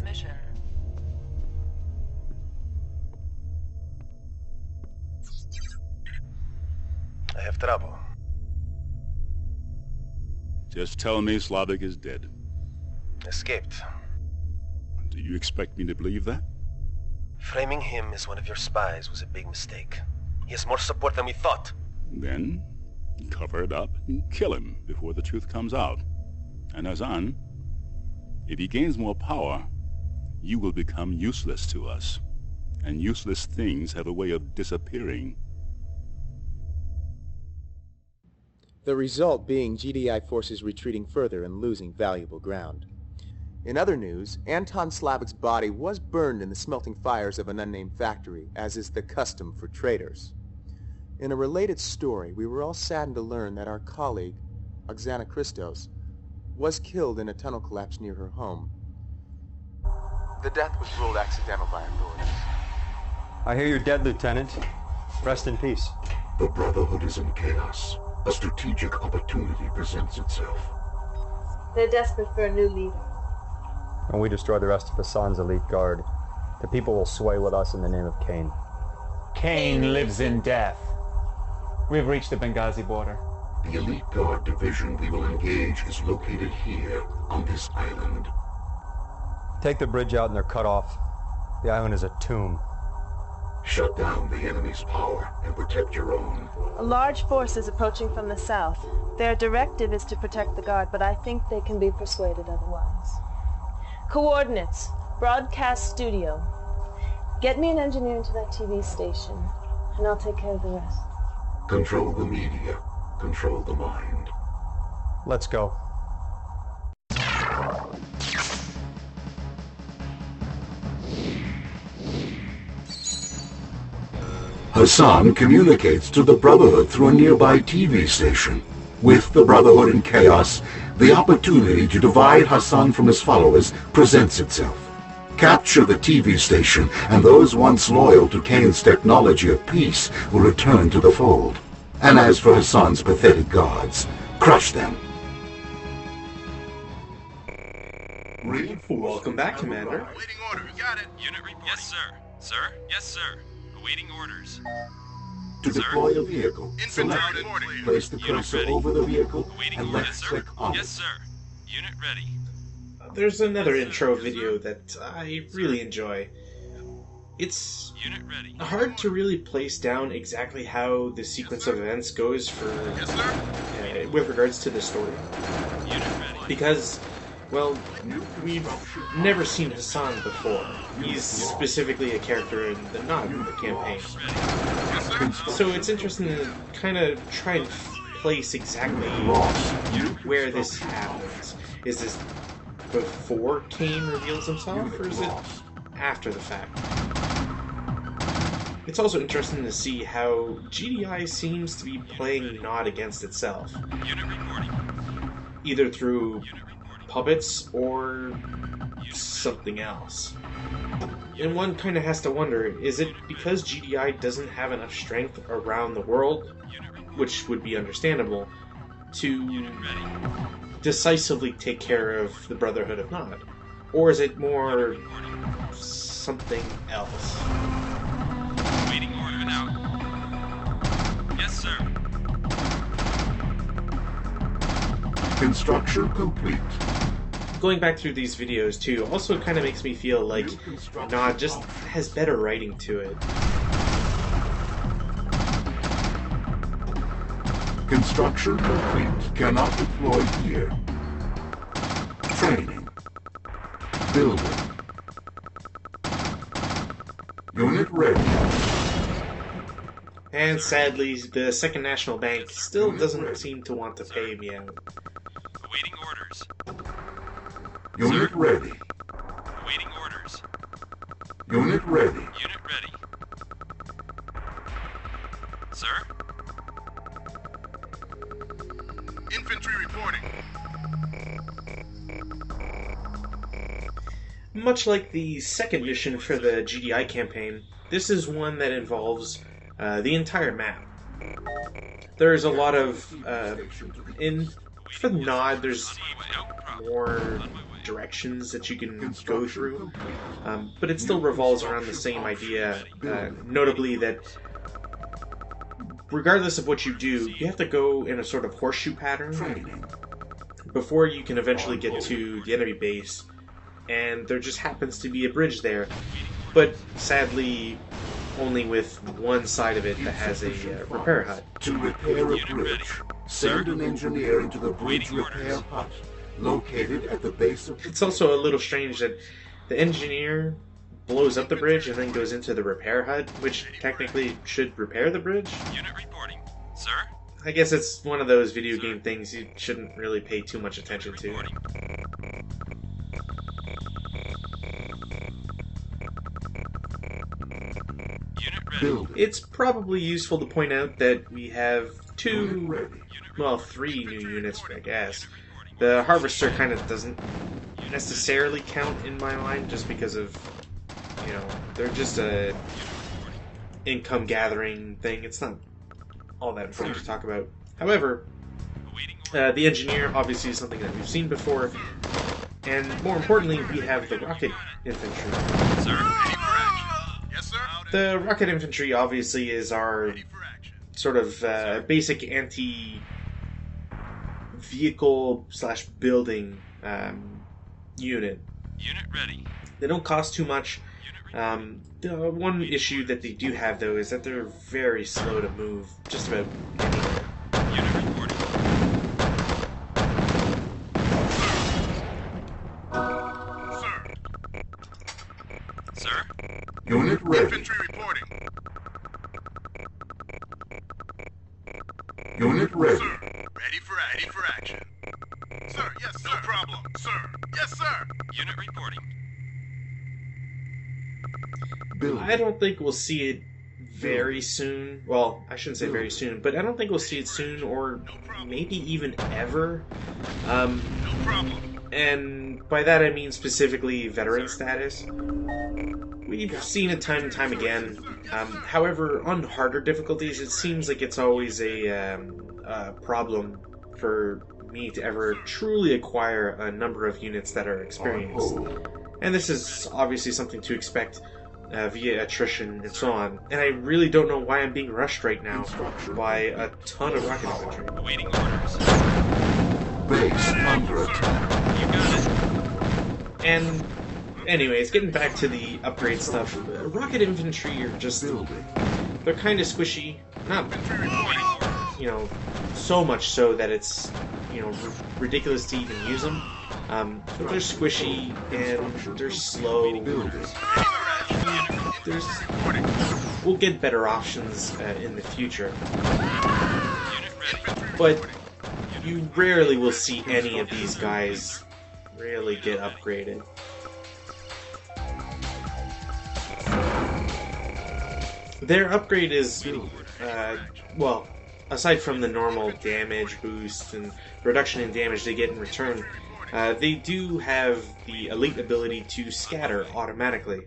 transmission. I have trouble. Just tell me Slavik is dead. Escaped. Do you expect me to believe that? Framing him as one of your spies was a big mistake. He has more support than we thought. Then, cover it up and kill him before the truth comes out. And Hassan, if he gains more power, you will become useless to us. And useless things have a way of disappearing. The result being GDI forces retreating further and losing valuable ground. In other news, Anton Slavik's body was burned in the smelting fires of an unnamed factory, as is the custom for traitors. In a related story, we were all saddened to learn that our colleague, Oksana Christos, was killed in a tunnel collapse near her home. The death was ruled accidental by authorities. I hear you're dead, Lieutenant. Rest in peace. The Brotherhood is in chaos. A strategic opportunity presents itself. They're desperate for a new leader. When we destroy the rest of Hassan's elite guard, the people will sway with us in the name of Cain. Cain lives in death. We've reached the Benghazi border. The elite guard division we will engage is located here, on this island. Take the bridge out and they're cut off. The island is a tomb. Shut down the enemy's power and protect your own. A large force is approaching from the south. Their directive is to protect the guard, but I think they can be persuaded otherwise. Coordinates. Broadcast studio. Get me an engineer into that TV station, and I'll take care of the rest. Control the media. Control the mind. Let's go. Hassan communicates to the Brotherhood through a nearby TV station. With the Brotherhood in chaos, the opportunity to divide Hassan from his followers presents itself. Capture the TV station, and those once loyal to Cain's technology of peace will return to the fold. And as for Hassan's pathetic gods, crush them. Welcome back, Commander. Awaiting orders. Got it. Unit reporting. Yes, sir. Sir? Yes, sir. Awaiting orders. To deploy a vehicle, Infantry select it, reporting. place the cursor over the vehicle, and left-click on Yes, it. sir. Unit ready. There's another intro video that I really enjoy. It's Unit ready. hard to really place down exactly how the sequence of events goes for Yes, sir. with regards to the story. Unit ready. Because, well, we've never seen Hassan before. He's specifically a character in the Nod campaign. Yes, sir. So it's interesting to kind of try and place exactly where this happens. Is this before Cain reveals himself, or is it after the fact? It's also interesting to see how GDI seems to be playing Nod against itself. Unit reporting. Either through Unit reporting. puppets or something else. And one kind of has to wonder, is it because GDI doesn't have enough strength around the world, which would be understandable, to decisively take care of the Brotherhood of Nod? Or is it more something else? Waiting order out. Yes, sir. Construction complete. Going back through these videos too also kind of makes me feel like Nod just has better writing to it. Construction complete. Cannot deploy here. Training. Building. Unit ready. And sadly, the Second National Bank still doesn't seem to want to pay me out. Awaiting orders. Unit ready. Awaiting orders. Unit ready. Unit ready. Sir? Infantry reporting. Much like the second mission for the GDI campaign, this is one that involves the entire map. There's a lot of for Nod, there's more directions that you can go through, but it still revolves around the same idea, notably that regardless of what you do, you have to go in a sort of horseshoe pattern before you can eventually get to the enemy base, and there just happens to be a bridge there, but sadly only with one side of it that has a repair hut. To repair a bridge, send an engineer into the bridge repair hut located at the base of... It's also a little strange that the engineer blows up the bridge and then goes into the repair hut, which technically should repair the bridge. Unit reporting. Sir? I guess it's one of those video game things you shouldn't really pay too much attention to. Reporting. Unit ready. It's probably useful to point out that we have three new units, I guess. The Harvester kind of doesn't necessarily count in my mind just because of, they're just a income gathering thing. It's not all that important to talk about. However, the Engineer obviously is something that we've seen before, and more importantly, we have the Rocket Infantry. Sir? Ready for action. Yes, sir. The Rocket Infantry obviously is our sort of basic anti-vehicle/building unit. Unit ready. They don't cost too much. The one issue that they do have, though, is that they're very slow to move just about anywhere. Unit reporting. Sir? Unit ready. Infantry reporting. Unit ready. Sir, ready for action. Sir, yes, sir. No problem. Sir, yes, sir. Unit reporting. I don't think we'll see it very soon. Well, I shouldn't say very soon, but I don't think we'll see it soon, or maybe even ever. No problem. And by that I mean specifically veteran status. We've seen it time and time again. However, on harder difficulties, it seems like it's always a problem for me to ever truly acquire a number of units that are experienced. And this is obviously something to expect via attrition and so on. And I really don't know why I'm being rushed right now by a ton of rocket infantry. Awaiting orders. Base under attack. You got it. And anyways, getting back to the upgrade stuff, rocket infantry are just... they're kind of squishy. Not, so much so that it's, ridiculous to even use them. But they're squishy and they're slow. We'll get better options in the future. But you rarely will see any of these guys really get upgraded. Their upgrade is, aside from the normal damage boost and reduction in damage they get in return, they do have the elite ability to scatter automatically,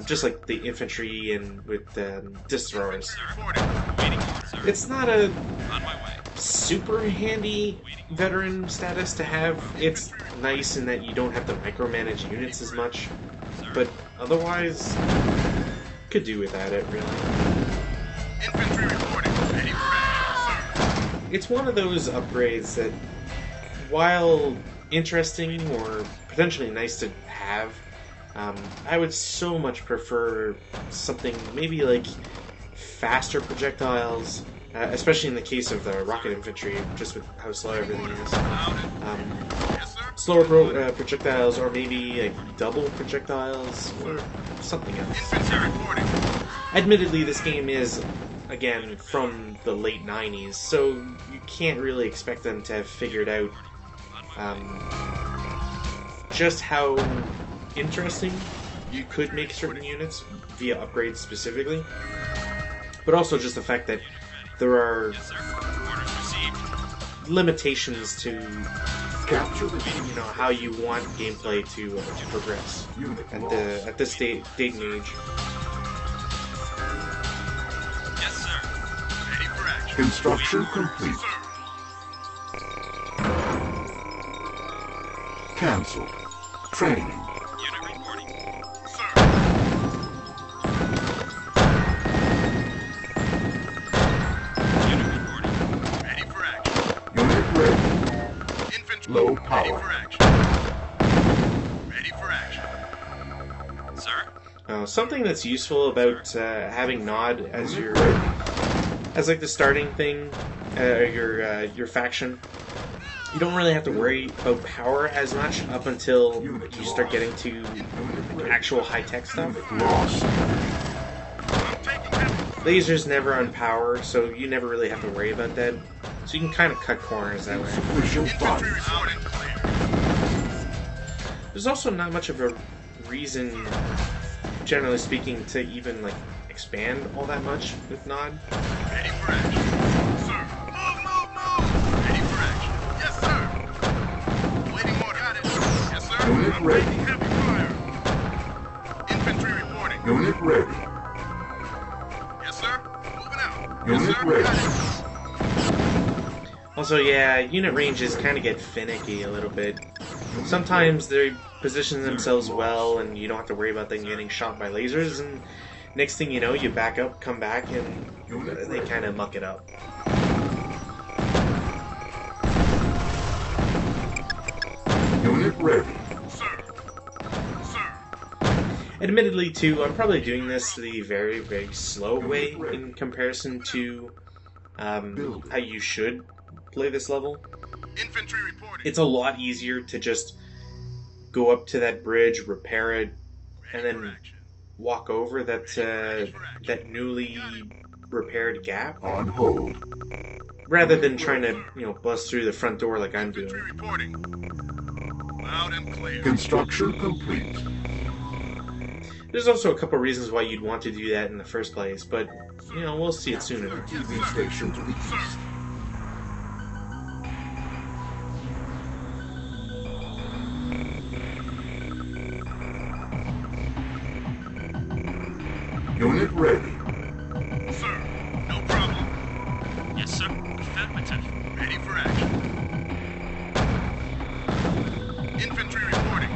just like the infantry and with disc throwers. It's not a super handy veteran status to have. It's nice in that you don't have to micromanage units as much, but otherwise, could do without it, really. Infantry reporting. Ready for action, sir. It's one of those upgrades that, while interesting or potentially nice to have, I would so much prefer something maybe like faster projectiles, especially in the case of the rocket infantry, just with how slow everything is. Slower projectiles, or maybe like double projectiles, or something else. Admittedly, this game is, again, from the late 90s, so you can't really expect them to have figured out just how interesting you could make certain units via upgrades specifically, but also just the fact that there are limitations to how you want gameplay to progress at this date and age. Yes, sir. Ready for action. Construction complete. Cancelled. Training. Unit reporting. Sir. Unit reporting. Ready for action. Unit ready. Infantry. Low Ready power. for action. Ready for action. Sir? Something that's useful about having Nod as your like the starting thing, your faction. You don't really have to worry about power as much up until you start getting to actual high-tech stuff. Lost. Lasers never on power, so you never really have to worry about that. So you can kind of cut corners that way. Sufficient Infantry funds. reporting clear. There's also not much of a reason, generally speaking, to even like expand all that much with Nod. Ready for action. Sir. Move, move, move! Ready for action. Yes, sir. Waiting order. Got it. Yes, sir. Unit I'm ready. taking heavy fire. Infantry reporting. Unit ready. Yes, sir. Moving out. Unit yes, sir. ready. Got it. Also, yeah, unit ranges kind of get finicky a little bit. Sometimes they position themselves well, and you don't have to worry about them getting shot by lasers, and next thing you know, you back up, come back, and they kind of muck it up. Unit ready. Sir. Sir. Admittedly, too, I'm probably doing this the very, very slow way in comparison to how you should play this level. Infantry reporting. It's a lot easier to just go up to that bridge, repair it, and Ready for then action. walk over that newly repaired gap, On hold. rather than trying to bust through the front door like I'm Infantry doing. reporting. Loud and clear. Construction complete. There's also a couple reasons why you'd want to do that in the first place, but we'll see it soon enough. TV station to the east. Unit ready. Sir. No problem. Yes, sir. Affirmative. Ready for action. Infantry reporting.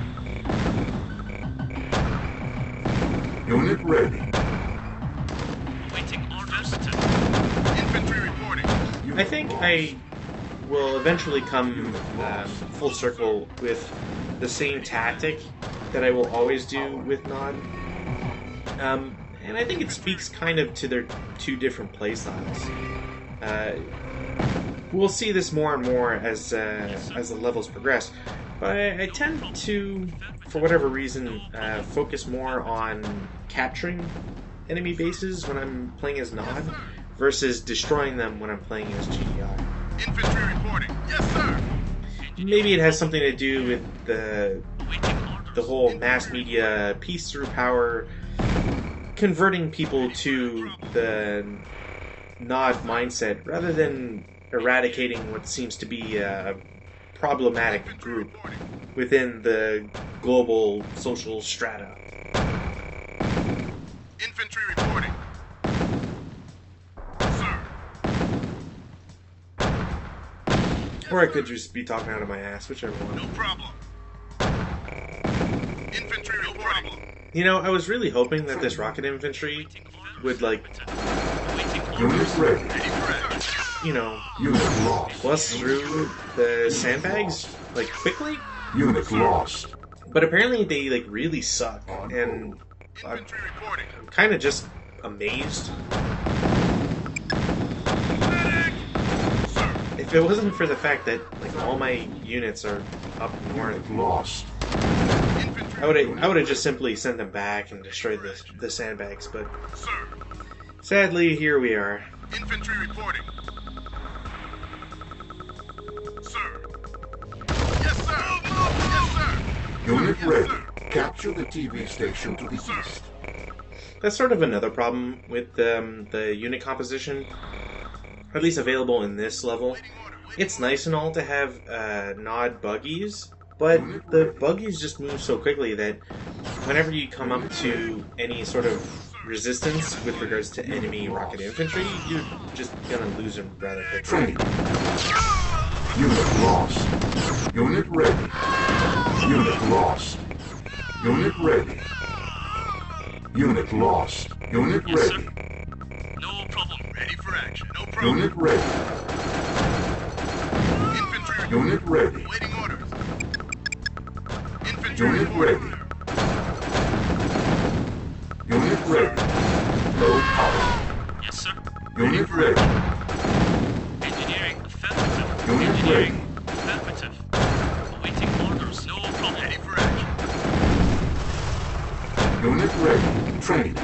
Unit ready. Waiting orders. Infantry reporting. I think I will eventually come full circle with the same tactic that I will always do with Nod. And I think it speaks kind of to their two different playstyles. We'll see this more and more as the levels progress, but I tend to, for whatever reason, focus more on capturing enemy bases when I'm playing as Nod versus destroying them when I'm playing as GDI. Infantry reporting. Yes, sir. Maybe it has something to do with the whole mass media peace through power, converting people to the Nod mindset rather than eradicating what seems to be a problematic group within the global social strata. Infantry reporting. Sir. Or I could just be talking out of my ass, whichever one. No problem. Infantry reporting. I was really hoping that this rocket infantry would, Unit ready. Ready for action. Unit lost. bust through the sandbags, quickly. Unit lost. But apparently they, really suck, and I'm Infantry reporting. kind of just amazed. Medic. Sir. If it wasn't for the fact that, all my units are up north, Lost. Infantry. I would have just simply sent them back and destroyed the sandbags, but Sir. sadly, here we are. Infantry reporting. Sir. Yes, sir. Yes, sir. Unit ready. Capture the TV station to the Sir. east. That's sort of another problem with the unit composition, at least available in this level. It's nice and all to have Nod buggies, but the buggies just move so quickly that whenever you come up to any sort of resistance with regards to enemy rocket infantry, you're just gonna lose them rather quickly. Training. Unit lost. Unit ready. Unit lost. Unit ready. Unit lost. Unit Yes, ready. sir. No problem. Ready for action. No problem. Unit ready. Infantry. Unit ready. Waiting orders. Infantry. Unit reporting. ready. Unit ready. Low power. Yes, sir. Unit ready. Engineering. Affirmative. Unit Engineering. Affirmative. Awaiting orders. No problem. Ready for action. Unit ready. Training.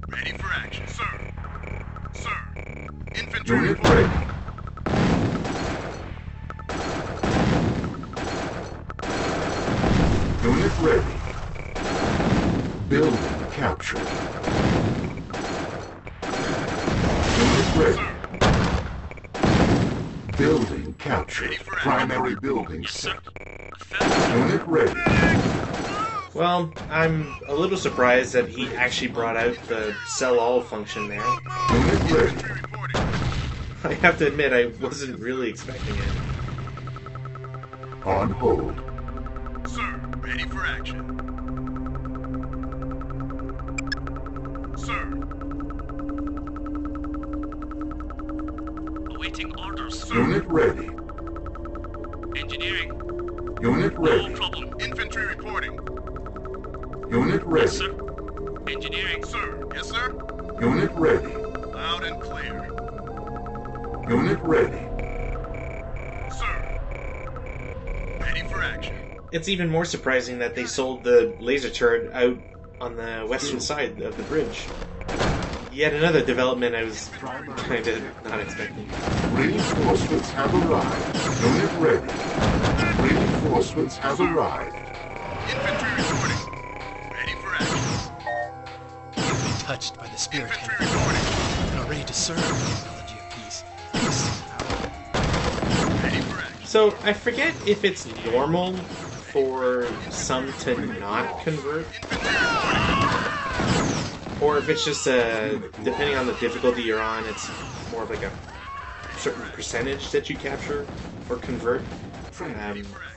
Ready for action, sir. Sir. Infantry. Unit reporting. ready. Unit ready. Building captured. Unit ready. Building captured. Ready for action. Primary building Yes, set. sir. Affirmative. Unit ready. Well, I'm a little surprised that he actually brought out the sell all function there. Unit ready. Infantry reporting. I have to admit, I wasn't really expecting it. On hold. Sir, ready for action. Sir. Awaiting orders, sir. Unit ready. Engineering. Unit ready. No problem. Infantry reporting. Unit Yes, ready. sir. Engineering. Sir. Yes, sir. Unit ready. Loud and clear. Unit ready. Sir. Ready for action. It's even more surprising that they sold the laser turret out on the western side of the bridge. Yet another development I was kind of not expecting. Reinforcements have arrived. Unit ready. Reinforcements have arrived. Infantry reporting. Ready for action. You've been touched by the spirit, Infantry Henry, reporting. and are ready to serve the technology of peace. Peace. Ready for action. So I forget if it's normal for some to not convert, or if it's just depending on the difficulty you're on, it's more of like a certain percentage that you capture or convert,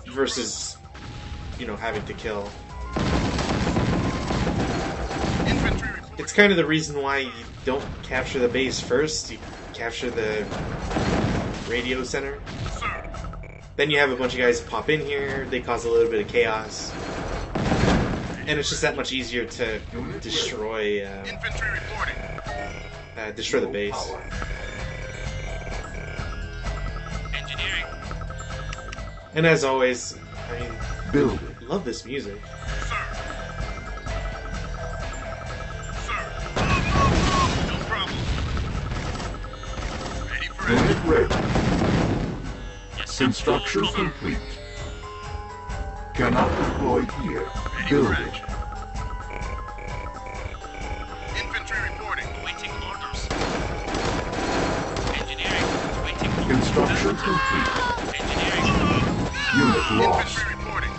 versus, you know, having to kill. Infantry reporting. It's kind of the reason why you don't capture the base first. You capture the radio center. Sir. Then you have a bunch of guys pop in here. They cause a little bit of chaos, and it's just that much easier to destroy Infantry reporting. destroy the base. Engineering. And as always, I mean, Building. love this music. Sir. Sir. Move. No problem. Ready for action. Unit ready. Yes, sir. Construction No problem. complete. Cannot deploy here. Ready for Building. action. Infantry reporting. Waiting orders. Engineering. Waiting orders. Construction complete. Engineering. Unit lost. Infantry reporting.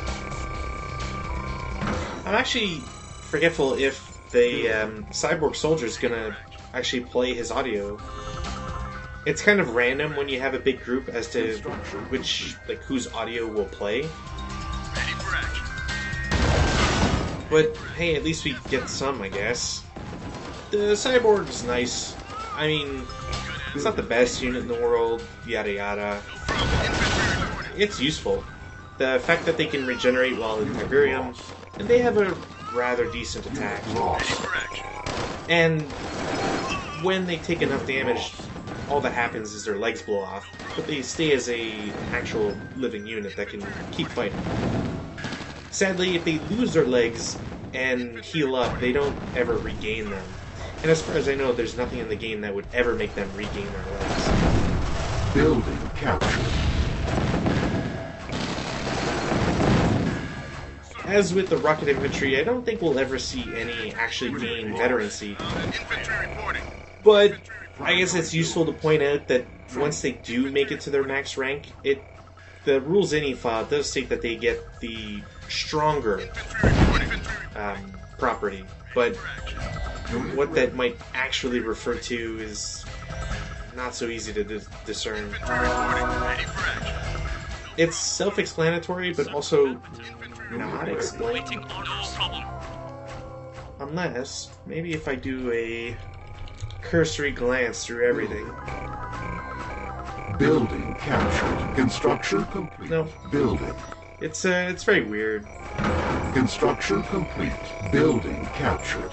I'm actually forgetful if the cyborg soldier's gonna actually play his audio. It's kind of random when you have a big group as to whose audio will play. Ready for action. But hey, at least we get some, I guess. The cyborg's nice. I mean, it's not the best unit in the world, yada yada. No problem. Infantry reporting. It's useful. The fact that they can regenerate while in Tiberium, and they have a rather decent attack. Ready Lost. for action. And when they take enough damage, all that happens is their legs blow off, but they stay as an actual living unit that can keep fighting. Sadly, if they lose their legs and heal up, they don't ever regain them. And as far as I know, there's nothing in the game that would ever make them regain their legs. Building captured. As with the rocket infantry, I don't think we'll ever see any actually gain veterancy. Infantry reporting. But I guess it's useful to point out that once they do make it to their max rank, the rules ini file does state that they get the stronger Infantry reporting. property. But what that might actually refer to is not so easy to discern. Infantry reporting. Ready for action. It's self-explanatory, but also not explained. Unless, maybe if I do a cursory glance through everything. Building captured. Construction complete. No. Building. It's very weird. Construction complete. Building captured.